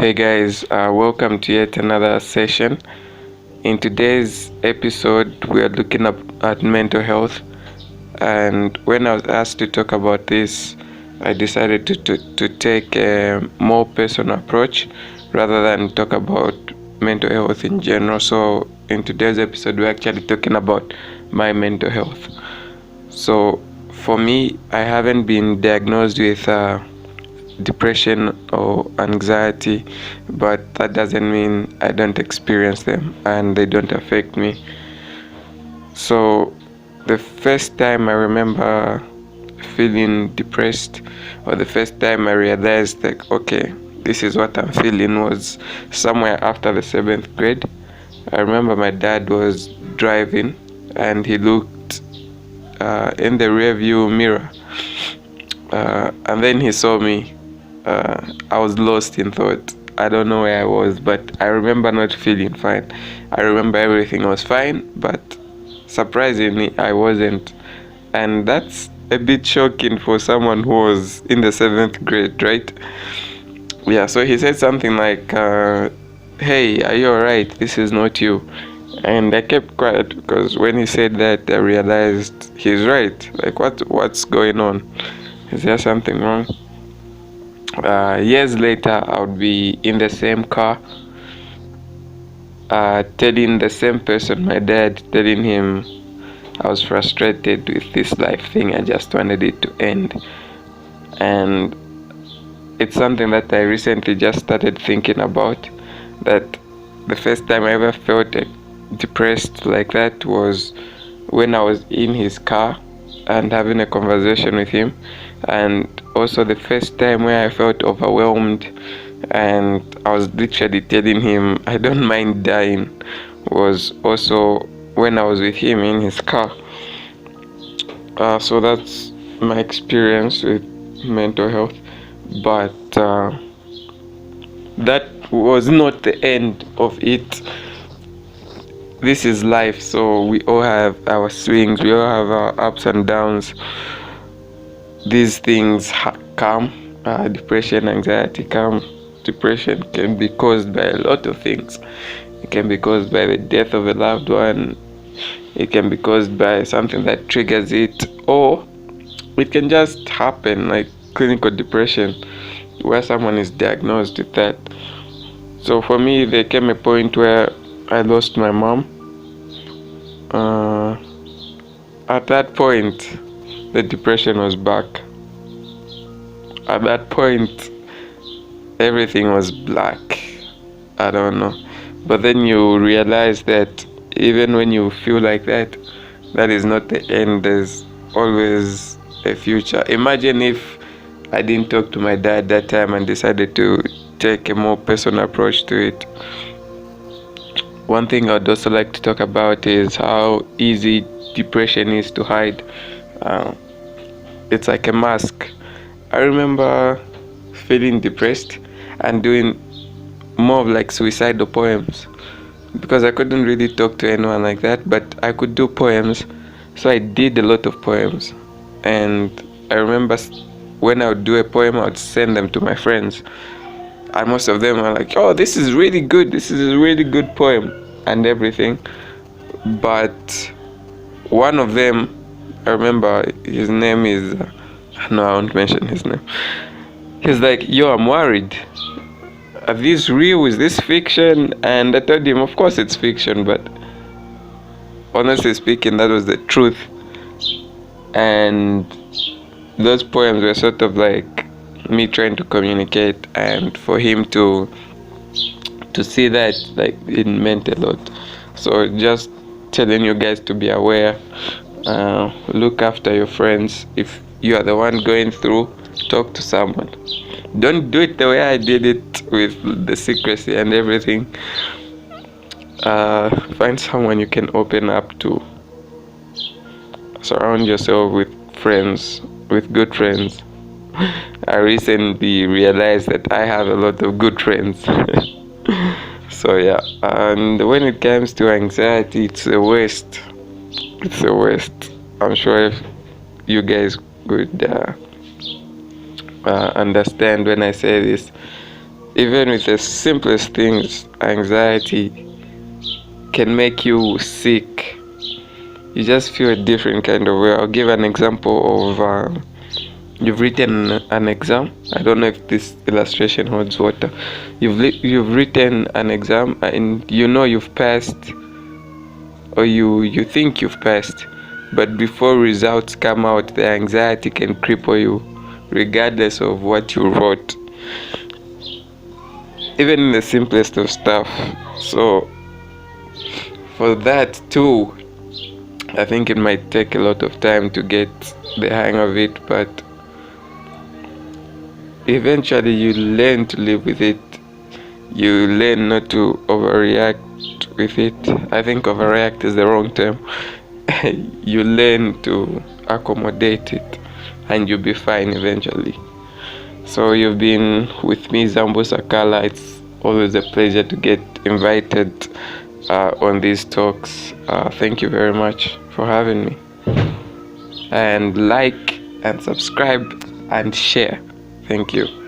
Hey guys, welcome to yet another session. In today's episode, we are looking up at mental health. And when I was asked to talk about this, I decided to take a more personal approach rather than talk about mental health in general. So, in today's episode, we're actually talking about my mental health. So, for me, I haven't been diagnosed with depression or anxiety, but that doesn't mean I don't experience them and they don't affect me. So the first time I remember feeling depressed, or the first time I realized like, okay, this is what I'm feeling, was somewhere after the 7th grade. I remember my dad was driving and he looked in the rear view mirror, and then he saw me. I was lost in thought. I don't know where I was, but I remember not feeling fine. I remember everything was fine, but surprisingly, I wasn't. And that's a bit shocking for someone who was in the 7th grade, right? Yeah, so he said something like, hey, are you alright? This is not you. And I kept quiet because when he said that, I realized he's right. Like, what's going on? Is there something wrong? Years later, I would be in the same car, telling the same person, my dad, telling him I was frustrated with this life thing. I just wanted it to end. And it's something that I recently just started thinking about, that the first time I ever felt depressed like that was when I was in his car and having a conversation with him. And also the first time where I felt overwhelmed and I was literally telling him I don't mind dying was also when I was with him in his car. So that's my experience with mental health, but that was not the end of it. This is life, so we all have our swings, we all have our ups and downs. These things come, depression, anxiety come. Depression can be caused by a lot of things. It can be caused by the death of a loved one. It can be caused by something that triggers it, or it can just happen, like clinical depression, where someone is diagnosed with that. So for me, there came a point where I lost my mom. At that point, the depression was back. At that point, everything was black. I don't know. But then you realize that even when you feel like that, that is not the end. There's always a future. Imagine if I didn't talk to my dad that time and decided to take a more personal approach to it. One thing I'd also like to talk about is how easy depression is to hide. It's like a mask. I remember feeling depressed and doing more of like suicidal poems because I couldn't really talk to anyone like that, but I could do poems. So I did a lot of poems, and I remember when I would do a poem, I would send them to my friends, and most of them were like, oh, this is really good, this is a really good poem and everything. But one of them, I remember his name is no, I won't mention his name. He's like, yo, I'm worried, are these real, is this fiction? And I told him, of course it's fiction, but honestly speaking, that was the truth. And those poems were sort of like me trying to communicate, and for him to see that, like, it meant a lot. So just telling you guys to be aware, look after your friends. If you are the one going through, talk to someone. Don't do it the way I did it with the secrecy and everything. Find someone you can open up to. Surround yourself with friends, with good friends. I recently realized that I have a lot of good friends. So yeah, and when it comes to anxiety, it's a waste. It's a waste. I'm sure if you guys could understand when I say this. Even with the simplest things, anxiety can make you sick. You just feel a different kind of way. I'll give an example of you've written an exam. I don't know if this illustration holds water. You've written an exam and you know you've passed, or you think you've passed, but before results come out, the anxiety can cripple you regardless of what you wrote, even in the simplest of stuff. So for that too, I think it might take a lot of time to get the hang of it, but eventually you learn to live with it. You learn not to overreact with it. I think overreact is the wrong term. You learn to accommodate it and you'll be fine eventually. So you've been with me, Zambu Sakala. It's always a pleasure to get invited on these talks. Thank you very much for having me. And like and subscribe and share. Thank you.